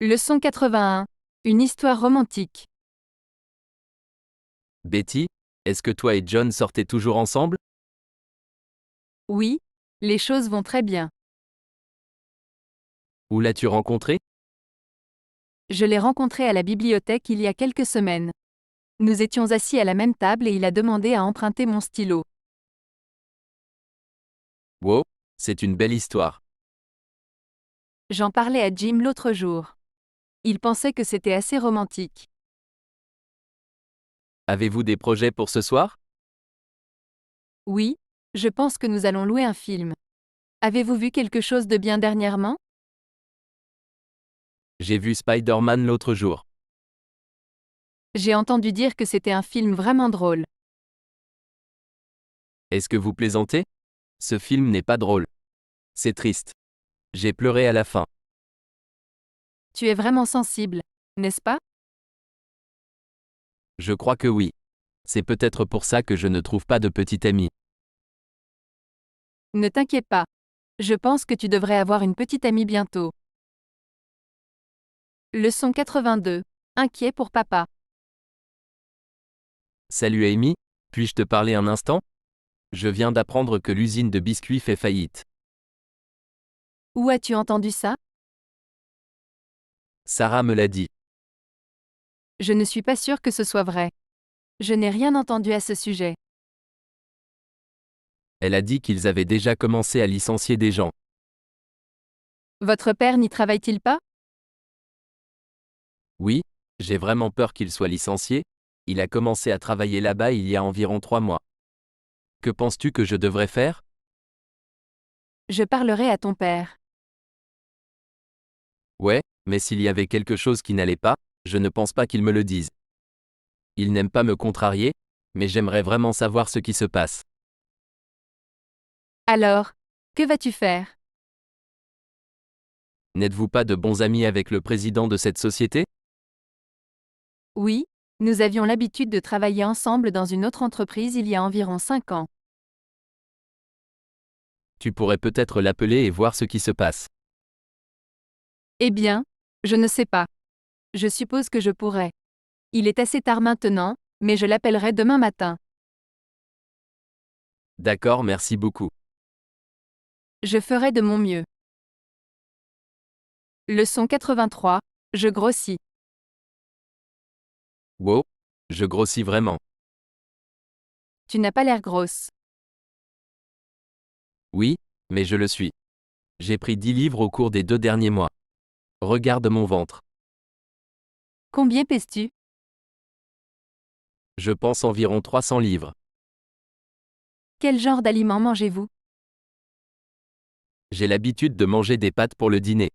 Leçon 81. Une histoire romantique. Betty, est-ce que toi et John sortez toujours ensemble? Oui, les choses vont très bien. Où l'as-tu rencontré? Je l'ai rencontré à la bibliothèque il y a quelques semaines. Nous étions assis à la même table et il a demandé à emprunter mon stylo. Wow, c'est une belle histoire. J'en parlais à Jim l'autre jour. Il pensait que c'était assez romantique. Avez-vous des projets pour ce soir? Oui, je pense que nous allons louer un film. Avez-vous vu quelque chose de bien dernièrement? J'ai vu Spider-Man l'autre jour. J'ai entendu dire que c'était un film vraiment drôle. Est-ce que vous plaisantez? Ce film n'est pas drôle. C'est triste. J'ai pleuré à la fin. Tu es vraiment sensible, n'est-ce pas? Je crois que oui. C'est peut-être pour ça que je ne trouve pas de petite amie. Ne t'inquiète pas. Je pense que tu devrais avoir une petite amie bientôt. Leçon 82. Inquiet pour papa. Salut Amy, puis-je te parler un instant? Je viens d'apprendre que l'usine de biscuits fait faillite. Où as-tu entendu ça? Sarah me l'a dit. Je ne suis pas sûre que ce soit vrai. Je n'ai rien entendu à ce sujet. Elle a dit qu'ils avaient déjà commencé à licencier des gens. Votre père n'y travaille-t-il pas? Oui, j'ai vraiment peur qu'il soit licencié. Il a commencé à travailler là-bas il y a environ 3 mois. Que penses-tu que je devrais faire? Je parlerai à ton père. Ouais, mais s'il y avait quelque chose qui n'allait pas, je ne pense pas qu'il me le dise. Il n'aime pas me contrarier, mais j'aimerais vraiment savoir ce qui se passe. Alors, que vas-tu faire? N'êtes-vous pas de bons amis avec le président de cette société? Oui, nous avions l'habitude de travailler ensemble dans une autre entreprise il y a environ 5 ans. Tu pourrais peut-être l'appeler et voir ce qui se passe. Eh bien, je ne sais pas. Je suppose que je pourrais. Il est assez tard maintenant, mais je l'appellerai demain matin. D'accord, merci beaucoup. Je ferai de mon mieux. Leçon 83. Je grossis. Wow, je grossis vraiment. Tu n'as pas l'air grosse. Oui, mais je le suis. J'ai pris 10 livres au cours des 2 derniers mois. Regarde mon ventre. Combien pèses-tu? Je pense environ 300 livres. Quel genre d'aliments mangez-vous? J'ai l'habitude de manger des pâtes pour le dîner.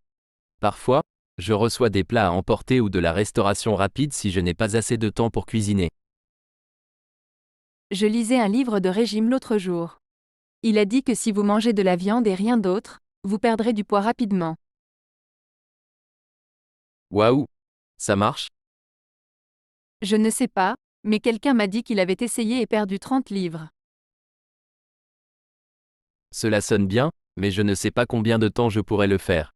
Parfois, je reçois des plats à emporter ou de la restauration rapide si je n'ai pas assez de temps pour cuisiner. Je lisais un livre de régime l'autre jour. Il a dit que si vous mangez de la viande et rien d'autre, vous perdrez du poids rapidement. Waouh! Ça marche? Je ne sais pas, mais quelqu'un m'a dit qu'il avait essayé et perdu 30 livres. Cela sonne bien, mais je ne sais pas combien de temps je pourrais le faire.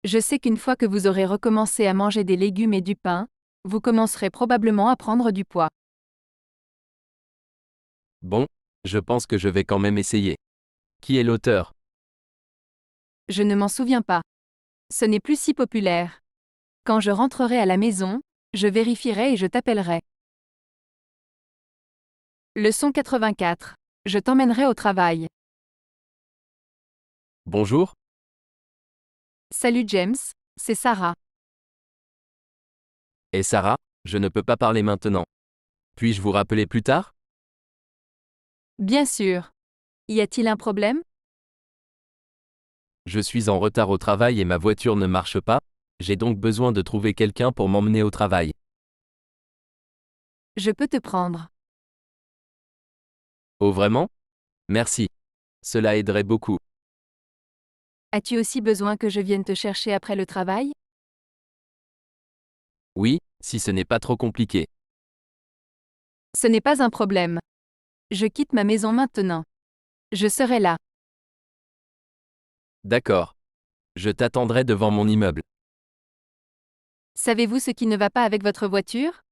Je sais qu'une fois que vous aurez recommencé à manger des légumes et du pain, vous commencerez probablement à prendre du poids. Bon, je pense que je vais quand même essayer. Qui est l'auteur? Je ne m'en souviens pas. Ce n'est plus si populaire. Quand je rentrerai à la maison, je vérifierai et je t'appellerai. Leçon 84. Je t'emmènerai au travail. Bonjour? Salut James, c'est Sarah. Et Sarah, je ne peux pas parler maintenant. Puis-je vous rappeler plus tard? Bien sûr. Y a-t-il un problème? Je suis en retard au travail et ma voiture ne marche pas, j'ai donc besoin de trouver quelqu'un pour m'emmener au travail. Je peux te prendre. Oh vraiment? Merci. Cela aiderait beaucoup. As-tu aussi besoin que je vienne te chercher après le travail? Oui, si ce n'est pas trop compliqué. Ce n'est pas un problème. Je quitte ma maison maintenant. Je serai là. D'accord. Je t'attendrai devant mon immeuble. Savez-vous ce qui ne va pas avec votre voiture?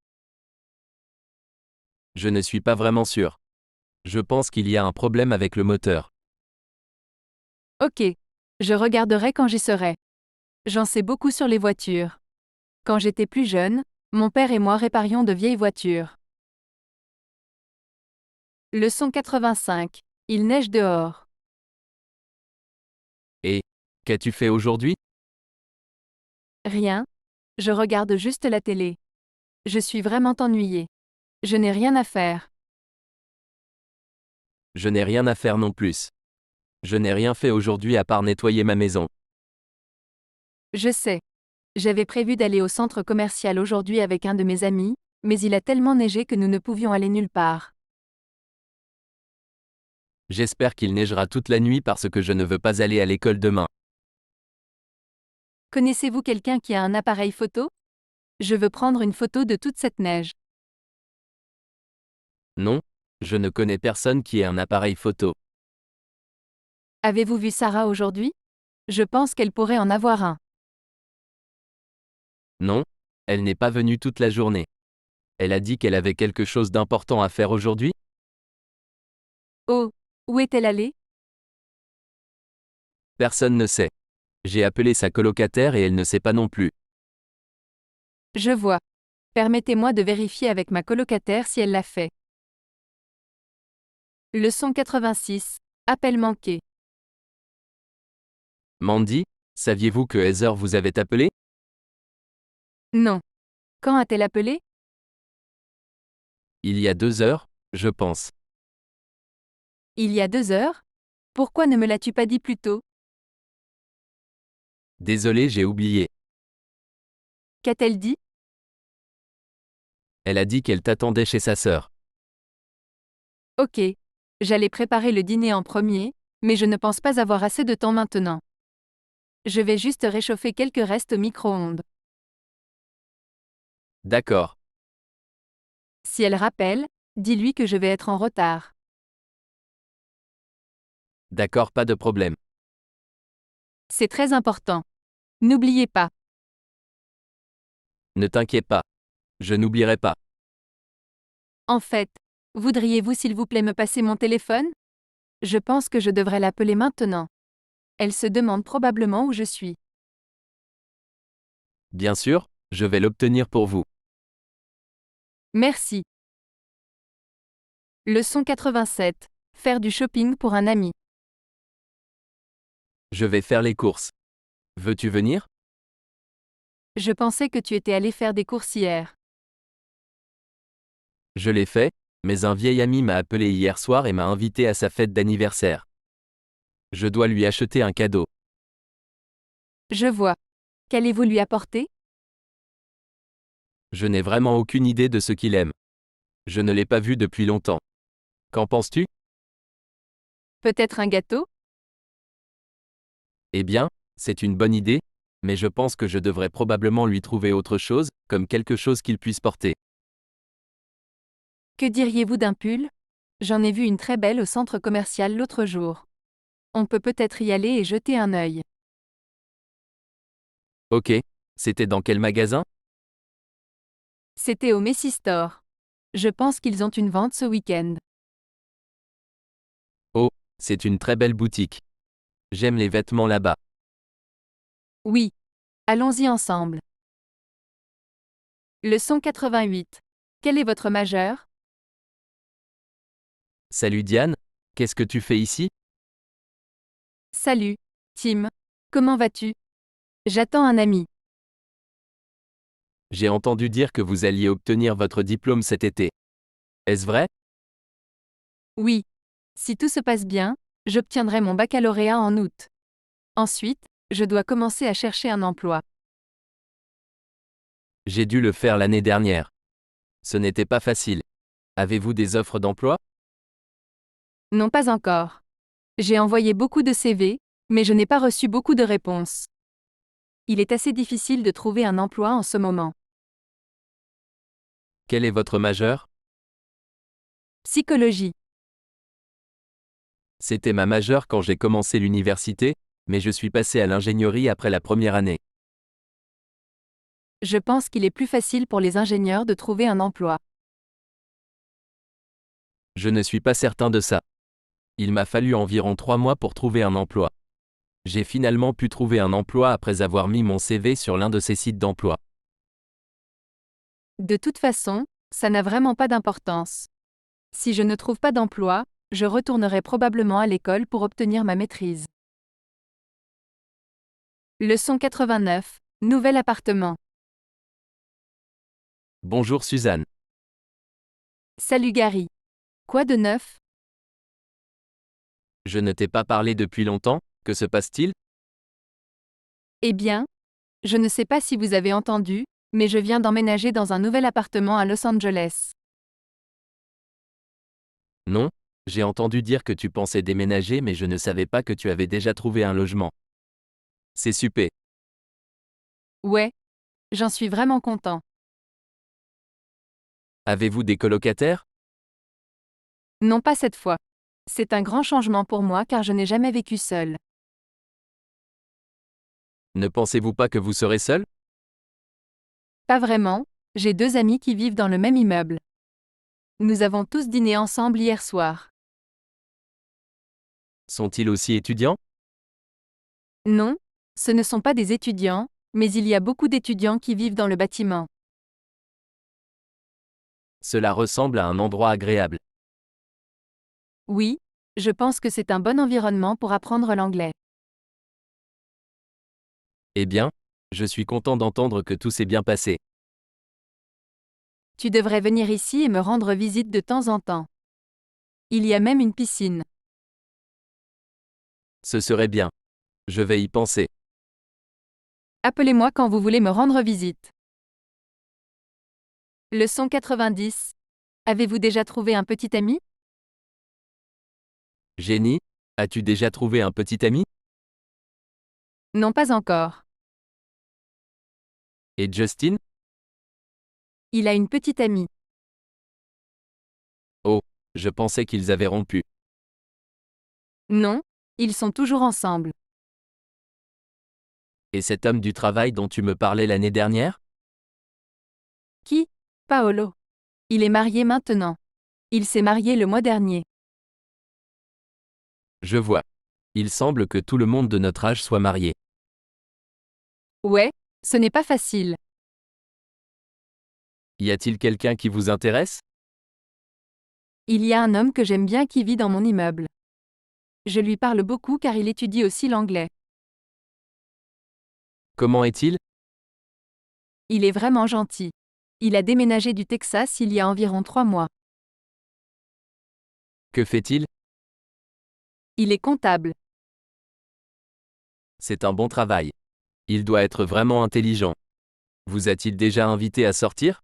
Je ne suis pas vraiment sûr. Je pense qu'il y a un problème avec le moteur. Ok. Je regarderai quand j'y serai. J'en sais beaucoup sur les voitures. Quand j'étais plus jeune, mon père et moi réparions de vieilles voitures. Leçon 85. Il neige dehors. Et qu'as-tu fait aujourd'hui? Rien. Je regarde juste la télé. Je suis vraiment ennuyée. Je n'ai rien à faire. Je n'ai rien à faire non plus. Je n'ai rien fait aujourd'hui à part nettoyer ma maison. Je sais. J'avais prévu d'aller au centre commercial aujourd'hui avec un de mes amis, mais il a tellement neigé que nous ne pouvions aller nulle part. J'espère qu'il neigera toute la nuit parce que je ne veux pas aller à l'école demain. Connaissez-vous quelqu'un qui a un appareil photo? Je veux prendre une photo de toute cette neige. Non, je ne connais personne qui ait un appareil photo. Avez-vous vu Sarah aujourd'hui? Je pense qu'elle pourrait en avoir un. Non, elle n'est pas venue toute la journée. Elle a dit qu'elle avait quelque chose d'important à faire aujourd'hui? Oh, où est-elle allée? Personne ne sait. J'ai appelé sa colocataire et elle ne sait pas non plus. Je vois. Permettez-moi de vérifier avec ma colocataire si elle l'a fait. Leçon 86. Appel manqué. Mandy, saviez-vous que Heather vous avait appelé? Non. Quand a-t-elle appelé? Il y a 2 heures, je pense. Il y a 2 heures? Pourquoi ne me l'as-tu pas dit plus tôt? Désolé, j'ai oublié. Qu'a-t-elle dit? Elle a dit qu'elle t'attendait chez sa sœur. Ok. J'allais préparer le dîner en premier, mais je ne pense pas avoir assez de temps maintenant. Je vais juste réchauffer quelques restes au micro-ondes. D'accord. Si elle rappelle, dis-lui que je vais être en retard. D'accord, pas de problème. C'est très important. N'oubliez pas. Ne t'inquiète pas. Je n'oublierai pas. En fait, voudriez-vous s'il vous plaît me passer mon téléphone? Je pense que je devrais l'appeler maintenant. Elle se demande probablement où je suis. Bien sûr, je vais l'obtenir pour vous. Merci. Leçon 87. Faire du shopping pour un ami. Je vais faire les courses. Veux-tu venir? Je pensais que tu étais allé faire des courses hier. Je l'ai fait, mais un vieil ami m'a appelé hier soir et m'a invité à sa fête d'anniversaire. Je dois lui acheter un cadeau. Je vois. Qu'allez-vous lui apporter? Je n'ai vraiment aucune idée de ce qu'il aime. Je ne l'ai pas vu depuis longtemps. Qu'en penses-tu? Peut-être un gâteau? Eh bien, c'est une bonne idée, mais je pense que je devrais probablement lui trouver autre chose, comme quelque chose qu'il puisse porter. Que diriez-vous d'un pull? J'en ai vu une très belle au centre commercial l'autre jour. On peut peut-être y aller et jeter un œil. Ok. C'était dans quel magasin? C'était au Macy Store. Je pense qu'ils ont une vente ce week-end. Oh, c'est une très belle boutique. J'aime les vêtements là-bas. Oui. Allons-y ensemble. Leçon 88. Quel est votre majeur? Salut Diane, qu'est-ce que tu fais ici? Salut, Tim. Comment vas-tu? J'attends un ami. J'ai entendu dire que vous alliez obtenir votre diplôme cet été. Est-ce vrai? Oui. Si tout se passe bien, j'obtiendrai mon baccalauréat en août. Ensuite, je dois commencer à chercher un emploi. J'ai dû le faire l'année dernière. Ce n'était pas facile. Avez-vous des offres d'emploi? Non, pas encore. J'ai envoyé beaucoup de CV, mais je n'ai pas reçu beaucoup de réponses. Il est assez difficile de trouver un emploi en ce moment. Quel est votre majeur? Psychologie. C'était ma majeure quand j'ai commencé l'université, Mais je suis passé à l'ingénierie après la première année. Je pense qu'il est plus facile pour les ingénieurs de trouver un emploi. Je ne suis pas certain de ça. Il m'a fallu environ 3 mois pour trouver un emploi. J'ai finalement pu trouver un emploi après avoir mis mon CV sur l'un de ces sites d'emploi. De toute façon, ça n'a vraiment pas d'importance. Si je ne trouve pas d'emploi, je retournerai probablement à l'école pour obtenir ma maîtrise. Leçon 89. Nouvel appartement. Bonjour Suzanne. Salut Gary. Quoi de neuf? Je ne t'ai pas parlé depuis longtemps, que se passe-t-il? Eh bien, je ne sais pas si vous avez entendu, mais je viens d'emménager dans un nouvel appartement à Los Angeles. Non, j'ai entendu dire que tu pensais déménager mais je ne savais pas que tu avais déjà trouvé un logement. C'est super. Ouais, j'en suis vraiment content. Avez-vous des colocataires? Non pas cette fois. C'est un grand changement pour moi car je n'ai jamais vécu seul. Ne pensez-vous pas que vous serez seul? Pas vraiment, j'ai 2 amis qui vivent dans le même immeuble. Nous avons tous dîné ensemble hier soir. Sont-ils aussi étudiants? Non, ce ne sont pas des étudiants, mais il y a beaucoup d'étudiants qui vivent dans le bâtiment. Cela ressemble à un endroit agréable. Oui, je pense que c'est un bon environnement pour apprendre l'anglais. Eh bien, je suis content d'entendre que tout s'est bien passé. Tu devrais venir ici et me rendre visite de temps en temps. Il y a même une piscine. Ce serait bien. Je vais y penser. Appelez-moi quand vous voulez me rendre visite. Leçon 90. Avez-vous déjà trouvé un petit ami? Jenny, as-tu déjà trouvé un petit ami? Non pas encore. Et Justin? Il a une petite amie. Oh, je pensais qu'ils avaient rompu. Non, ils sont toujours ensemble. Et cet homme du travail dont tu me parlais l'année dernière? Qui? Paolo. Il est marié maintenant. Il s'est marié le mois dernier. Je vois. Il semble que tout le monde de notre âge soit marié. Ouais, ce n'est pas facile. Y a-t-il quelqu'un qui vous intéresse? Il y a un homme que j'aime bien qui vit dans mon immeuble. Je lui parle beaucoup car il étudie aussi l'anglais. Comment est-il? Il est vraiment gentil. Il a déménagé du Texas il y a environ 3 mois. Que fait-il? Il est comptable. C'est un bon travail. Il doit être vraiment intelligent. Vous a-t-il déjà invité à sortir?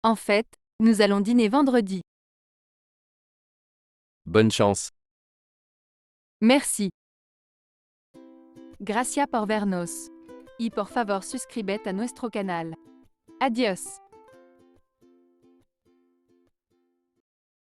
En fait, nous allons dîner vendredi. Bonne chance. Merci. Gracias por vernos. Y por favor suscribete a nuestro canal. Adiós.